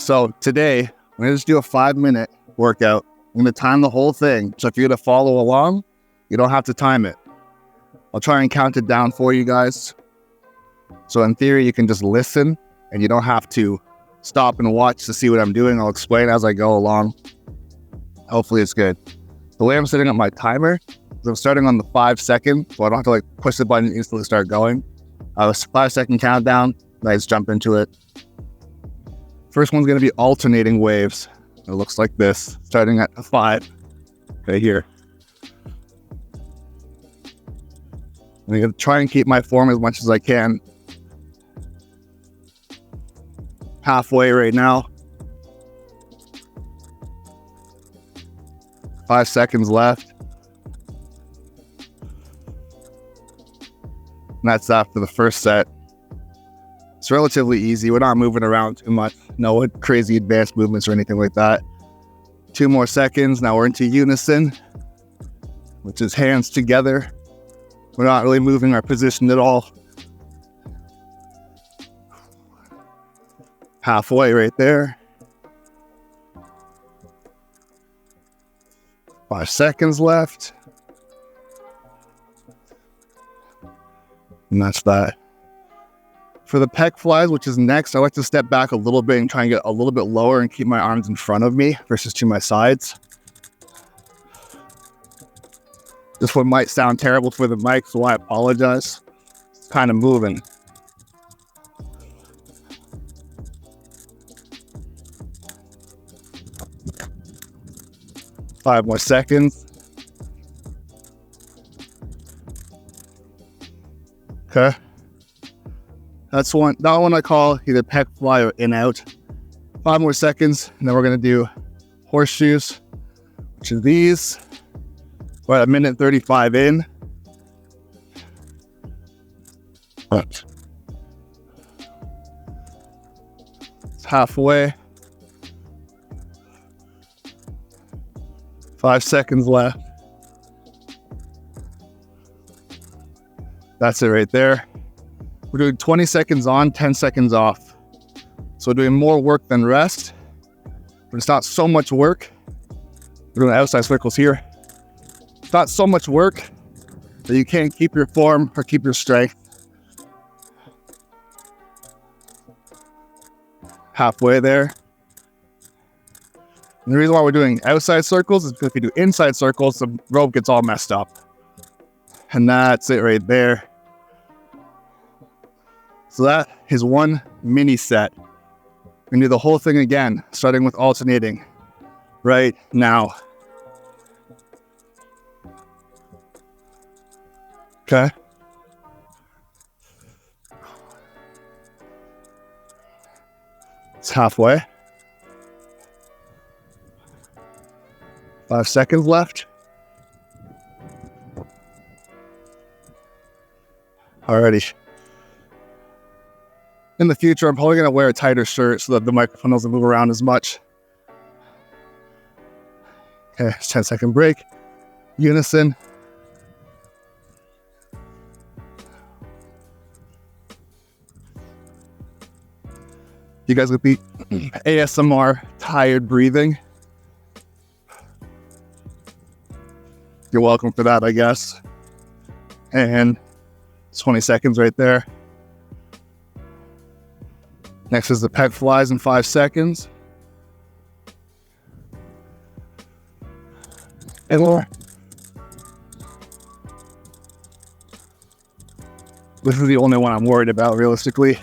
So today, I'm going to just do a 5-minute workout. I'm going to time the whole thing. So if you're going to follow along, you don't have to time it. I'll try and count it down for you guys. So in theory, you can just listen and you don't have to stop and watch to see what I'm doing. I'll explain as I go along. Hopefully it's good. The way I'm setting up my timer is I'm starting on the 5 second, so I don't have to push the button and instantly start going. A 5-second countdown, let's jump into it. First one's going to be alternating waves. It looks like this, starting at 5, right here. I'm going to try and keep my form as much as I can. Halfway right now. 5 seconds left. And that's after the first set. It's relatively easy. We're not moving around too much. No crazy advanced movements or anything like that. 2 more seconds. Now we're into unison, which is hands together. We're not really moving our position at all. Halfway right there. 5 seconds left. And that's that. For the pec flies, which is next, I like to step back a little bit and try and get a little bit lower and keep my arms in front of me versus to my sides. This one might sound terrible for the mic, so I apologize. It's kind of moving. Five more seconds. Okay. That's one. That one I call either pec fly or in out. 5 more seconds, and then we're gonna do horseshoes, which are these. We're at 1:35 in. It's halfway. 5 seconds left. That's it right there. We're doing 20 seconds on, 10 seconds off. So we're doing more work than rest, but it's not so much work. We're doing outside circles here. It's not so much work that you can't keep your form or keep your strength. Halfway there. And the reason why we're doing outside circles is because if you do inside circles, the rope gets all messed up. And that's it right there. So that is one mini set. We're gonna do the whole thing again, starting with alternating right now. Okay. It's halfway. 5 seconds left. Alrighty. In the future, I'm probably going to wear a tighter shirt so that the microphone doesn't move around as much. Okay, 10-second break. Unison. You guys would be ASMR tired breathing. You're welcome for that, I guess. And 20 seconds right there. Next is the pec flies in 5 seconds. And more. This is the only one I'm worried about, realistically.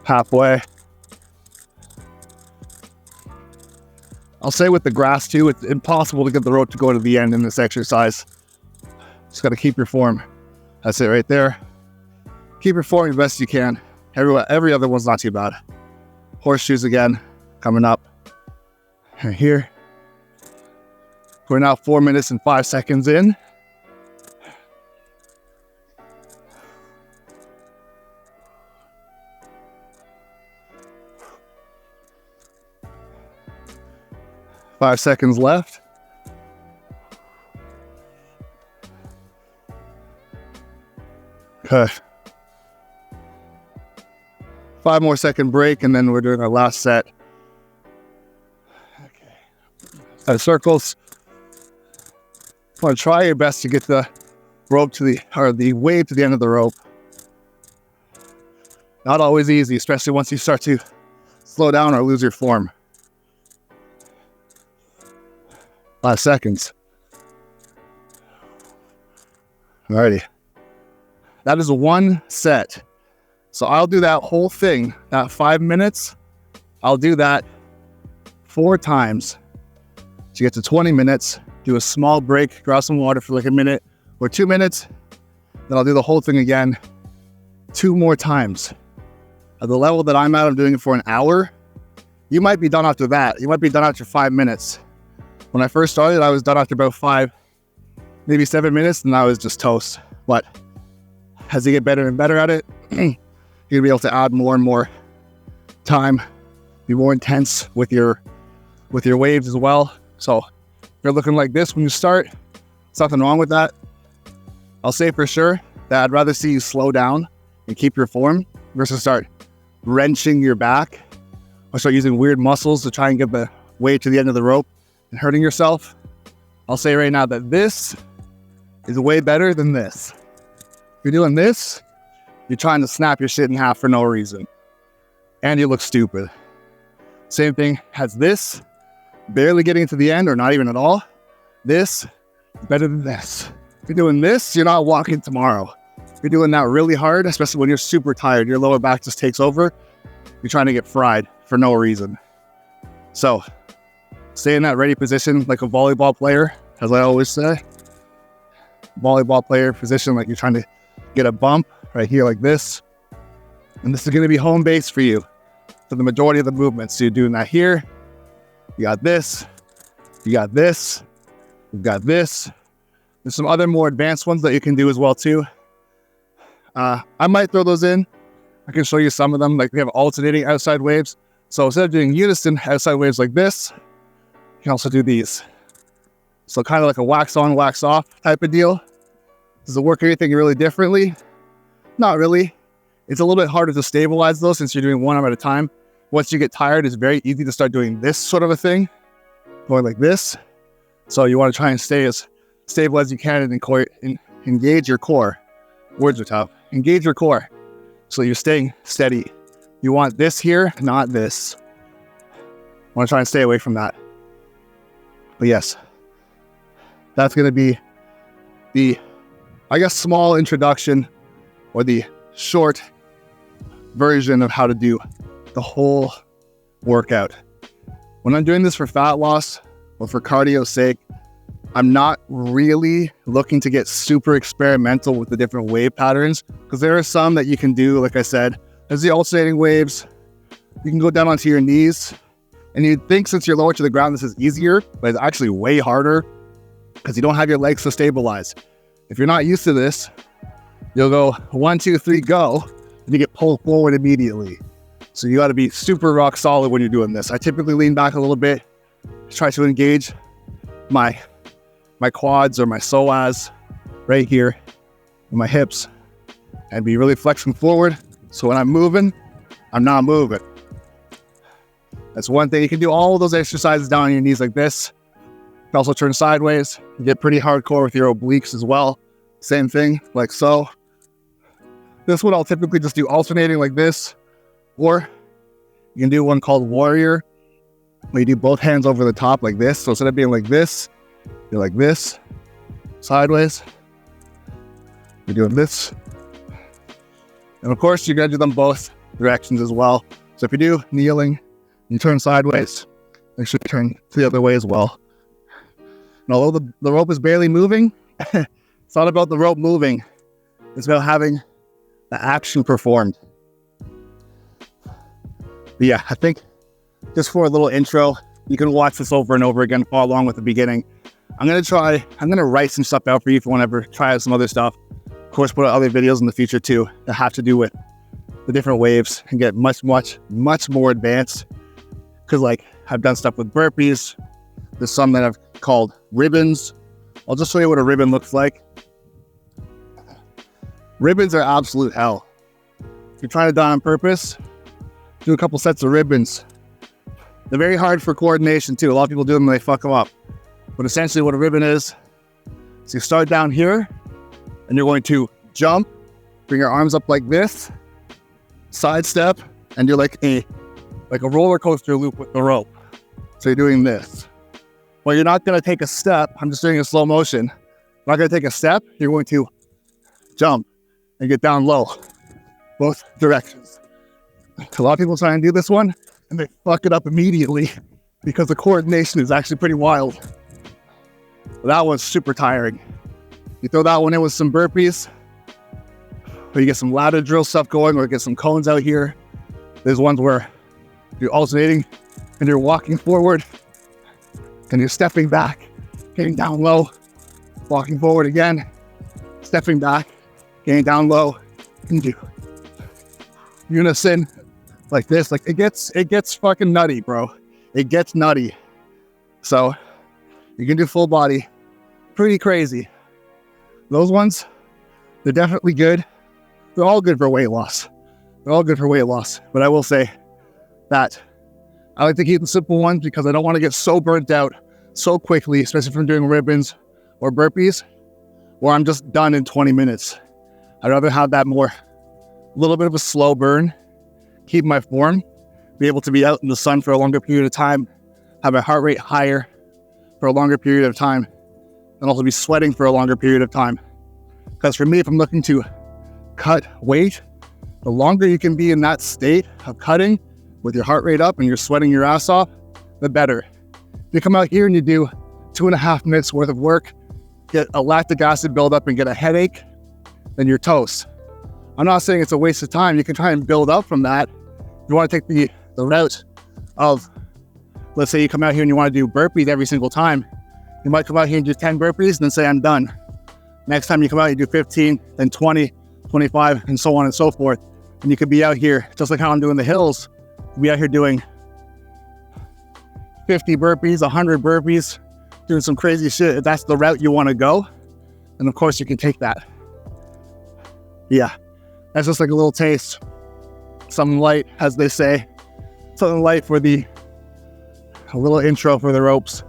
Halfway. I'll say with the grass too, it's impossible to get the rope to go to the end in this exercise. Just got to keep your form. That's it right there. Keep your form the best you can. Every other one's not too bad. Horseshoes again, coming up. Right here. We're now 4 minutes and 5 seconds in. Five seconds left. Okay. 5 more second break, and then we're doing our last set. Okay. Circles. Want to try your best to get the rope to the wave to the end of the rope. Not always easy, especially once you start to slow down or lose your form. 5 seconds. Alrighty. That is one set. So I'll do that whole thing, that 5 minutes. I'll do that 4 times. To get to 20 minutes, do a small break, grab some water for like a minute or 2 minutes. Then I'll do the whole thing again 2 more times. At the level that I'm at, I'm doing it for an hour. You might be done after that. You might be done after 5 minutes. When I first started, I was done after about 5, maybe 7 minutes, and I was just toast. But as you get better and better at it, you're gonna be able to add more and more time, be more intense with your waves as well. So if you're looking like this when you start, there's nothing wrong with that. I'll say for sure that I'd rather see you slow down and keep your form versus start wrenching your back or start using weird muscles to try and get the wave to the end of the rope and hurting yourself. I'll say right now that this is way better than this. If you're doing this, you're trying to snap your shit in half for no reason. And you look stupid. Same thing as this, barely getting to the end or not even at all. This is better than this. If you're doing this, you're not walking tomorrow. If you're doing that really hard, especially when you're super tired, your lower back just takes over, you're trying to get fried for no reason. So stay in that ready position like a volleyball player, as I always say. Volleyball player position, like you're trying to get a bump right here like this. And this is going to be home base for you for the majority of the movements. So you're doing that here. You got this. You got this. You've got this. There's some other more advanced ones that you can do as well too. I might throw those in. I can show you some of them. Like we have alternating outside waves. So instead of doing unison outside waves like this, you can also do these. So kind of like a wax on, wax off type of deal. Does it work anything really differently? Not really. It's a little bit harder to stabilize though, since you're doing one arm at a time. Once you get tired, it's very easy to start doing this sort of a thing, going like this. So you want to try and stay as stable as you can and engage your core. Words are tough. Engage your core. So you're staying steady. You want this here, not this. I want to try and stay away from that. But yes, that's going to be the, I guess, small introduction or the short version of how to do the whole workout. When I'm doing this for fat loss or for cardio's sake, I'm not really looking to get super experimental with the different wave patterns, because there are some that you can do, like I said, there's the alternating waves. You can go down onto your knees, and you'd think since you're lower to the ground, this is easier, but it's actually way harder because you don't have your legs to stabilize. If you're not used to this, you'll go 1, 2, 3, go, and you get pulled forward immediately. So you got to be super rock solid when you're doing this. I typically lean back a little bit, try to engage my quads or my psoas right here, and my hips, and be really flexing forward. So when I'm moving, I'm not moving. That's one thing. You can do all of those exercises down on your knees like this. You can also turn sideways. You get pretty hardcore with your obliques as well. Same thing, like so. This one I'll typically just do alternating like this, or you can do one called warrior, where you do both hands over the top like this. So instead of being like this, you're like this, sideways. You're doing this. And of course, you're gonna do them both directions as well. So if you do kneeling, you turn sideways, make sure you turn to the other way as well. And although the rope is barely moving, it's not about the rope moving. It's about having the action performed. But yeah, I think just for a little intro, you can watch this over and over again, follow along with the beginning. I'm gonna write some stuff out for you if you want to ever try out some other stuff. Of course, put out other videos in the future too that have to do with the different waves and get much more advanced. Because like I've done stuff with burpees. There's some that I've called ribbons. I'll just show you what a ribbon looks like. Ribbons are absolute hell. If you're trying to die on purpose, Do a couple sets of ribbons. They're very hard for coordination too. A lot of people do them and they fuck them up. But essentially what a ribbon is you start down here and you're going to jump, bring your arms up like this, sidestep, and do like a roller coaster loop with the rope. So you're doing this. Well, you're not gonna take a step. I'm just doing a slow motion. You're not gonna take a step. You're going to jump and get down low, both directions. A lot of people try and do this one and they fuck it up immediately because the coordination is actually pretty wild. But that one's super tiring. You throw that one in with some burpees, or you get some ladder drill stuff going, or get some cones out here. There's ones where you're alternating and you're walking forward and you're stepping back, getting down low, walking forward again, stepping back, getting down low, and do unison like this. Like it gets fucking nutty, bro. It gets nutty. So you can do full body, pretty crazy. Those ones, they're definitely good. They're all good for weight loss. They're all good for weight loss. But I will say that I like to keep the simple ones because I don't want to get so burnt out so quickly, especially from doing ribbons or burpees, where I'm just done in 20 minutes. I'd rather have that little bit of a slow burn, keep my form, be able to be out in the sun for a longer period of time, have my heart rate higher for a longer period of time, and also be sweating for a longer period of time. Because for me, if I'm looking to cut weight, the longer you can be in that state of cutting with your heart rate up and you're sweating your ass off, the better. If you come out here and you do 2.5 minutes worth of work, get a lactic acid buildup and get a headache, then you're toast. I'm not saying it's a waste of time. You can try and build up from that. If you want to take the route of, let's say you come out here and you want to do burpees every single time, you might come out here and do 10 burpees and then say, I'm done. Next time you come out, you do 15, then 20, 25, and so on and so forth. And you could be out here, just like how I'm doing the hills, be out here doing 50 burpees, 100 burpees, doing some crazy shit. If that's the route you want to go, then of course you can take that. Yeah, that's just like a little taste. Something light, as they say. Something light for a little intro for the ropes.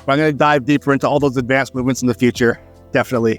But I'm going to dive deeper into all those advanced movements in the future, definitely.